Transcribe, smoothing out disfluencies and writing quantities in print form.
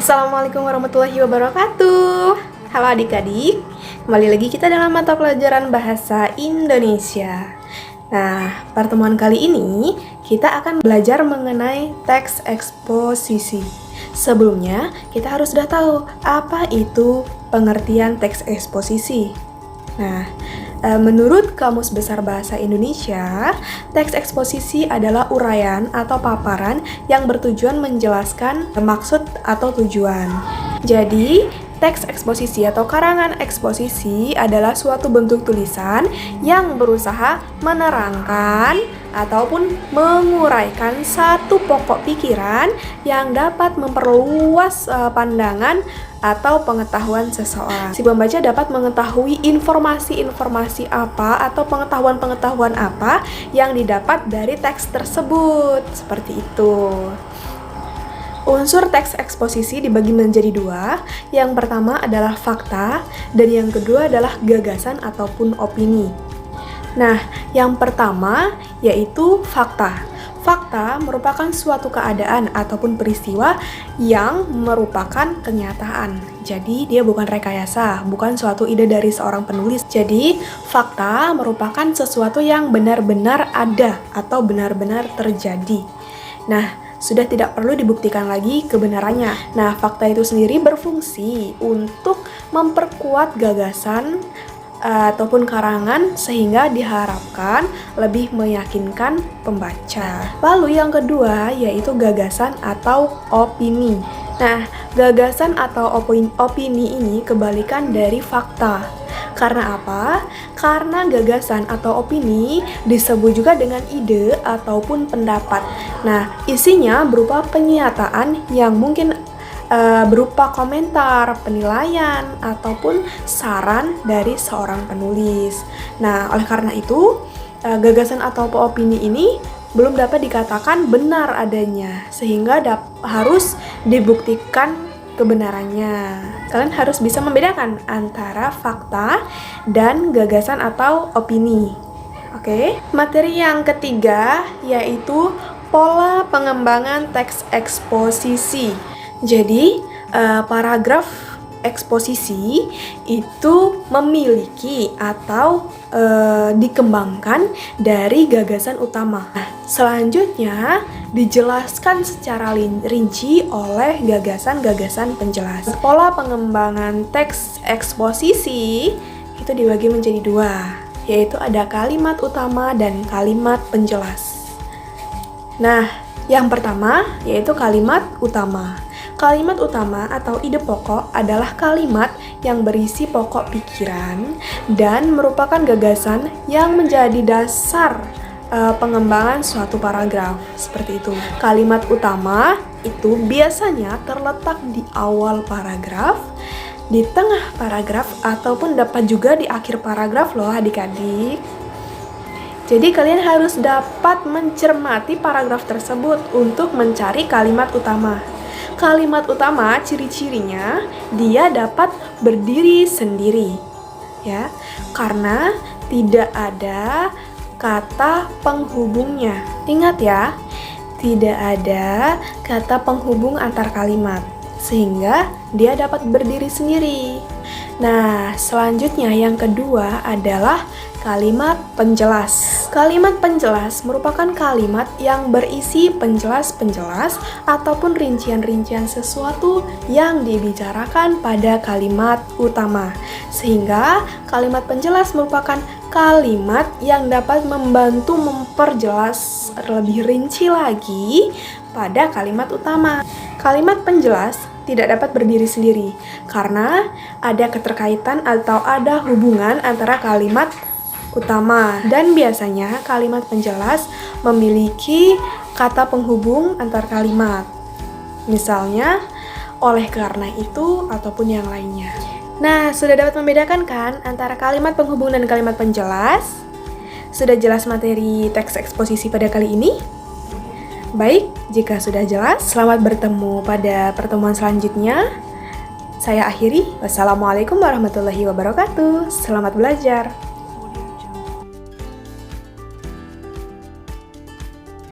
Assalamualaikum warahmatullahi wabarakatuh. Halo adik-adik, kembali lagi kita dalam mata pelajaran Bahasa Indonesia. Nah, pertemuan kali ini kita akan belajar mengenai teks eksposisi. Sebelumnya, kita harus sudah tahu apa itu pengertian teks eksposisi. Nah, menurut Kamus Besar Bahasa Indonesia, teks eksposisi adalah uraian atau paparan yang bertujuan menjelaskan maksud atau tujuan. Jadi, teks eksposisi atau karangan eksposisi adalah suatu bentuk tulisan yang berusaha menerangkan ataupun menguraikan satu pokok pikiran yang dapat memperluas pandangan atau pengetahuan seseorang. Si pembaca dapat mengetahui informasi-informasi apa atau pengetahuan-pengetahuan apa yang didapat dari teks tersebut. Seperti itu. Unsur teks eksposisi dibagi menjadi dua. Yang pertama adalah fakta dan yang kedua adalah gagasan ataupun opini. Nah, yang pertama yaitu fakta. Fakta merupakan suatu keadaan ataupun peristiwa yang merupakan kenyataan. Jadi, dia bukan rekayasa, bukan suatu ide dari seorang penulis. Jadi, fakta merupakan sesuatu yang benar-benar ada atau benar-benar terjadi. Nah, sudah tidak perlu dibuktikan lagi kebenarannya. Nah, fakta itu sendiri berfungsi untuk memperkuat gagasan ataupun karangan sehingga diharapkan lebih meyakinkan pembaca. Lalu yang kedua yaitu gagasan atau opini. Nah, gagasan atau opini ini kebalikan dari fakta. Karena apa? Karena gagasan atau opini disebut juga dengan ide ataupun pendapat. Nah, isinya berupa pernyataan yang mungkin berupa komentar, penilaian, ataupun saran dari seorang penulis. Nah, oleh karena itu, gagasan atau opini ini belum dapat dikatakan benar adanya, sehingga harus dibuktikan kebenarannya. Kalian harus bisa membedakan antara fakta dan gagasan atau opini. Oke, materi yang ketiga yaitu pola pengembangan teks eksposisi. Jadi, paragraf eksposisi itu memiliki atau dikembangkan dari gagasan utama. Nah, selanjutnya dijelaskan secara rinci oleh gagasan-gagasan penjelas. Pola pengembangan teks eksposisi itu dibagi menjadi dua, yaitu ada kalimat utama dan kalimat penjelas. Nah, yang pertama yaitu kalimat utama. Kalimat utama atau ide pokok adalah kalimat yang berisi pokok pikiran dan merupakan gagasan yang menjadi dasar pengembangan suatu paragraf. Seperti itu. Kalimat utama itu biasanya terletak di awal paragraf, di tengah paragraf, ataupun dapat juga di akhir paragraf loh adik-adik. Jadi kalian harus dapat mencermati paragraf tersebut untuk mencari kalimat utama. Kalimat utama ciri-cirinya dia dapat berdiri sendiri, ya, karena tidak ada kata penghubungnya. Ingat ya, tidak ada kata penghubung antar kalimat, sehingga dia dapat berdiri sendiri. Nah, selanjutnya yang kedua adalah kalimat penjelas. Kalimat penjelas merupakan kalimat yang berisi penjelas-penjelas ataupun rincian-rincian sesuatu yang dibicarakan pada kalimat utama. Sehingga kalimat penjelas merupakan kalimat yang dapat membantu memperjelas lebih rinci lagi pada kalimat utama. Kalimat penjelas tidak dapat berdiri sendiri karena ada keterkaitan atau ada hubungan antara kalimat utama, dan biasanya kalimat penjelas memiliki kata penghubung antar kalimat. Misalnya, oleh karena itu ataupun yang lainnya. Nah, sudah dapat membedakan kan antara kalimat penghubung dan kalimat penjelas? Sudah jelas materi teks eksposisi pada kali ini? Baik, jika sudah jelas, selamat bertemu pada pertemuan selanjutnya. Saya akhiri. Wassalamualaikum warahmatullahi wabarakatuh. Selamat belajar.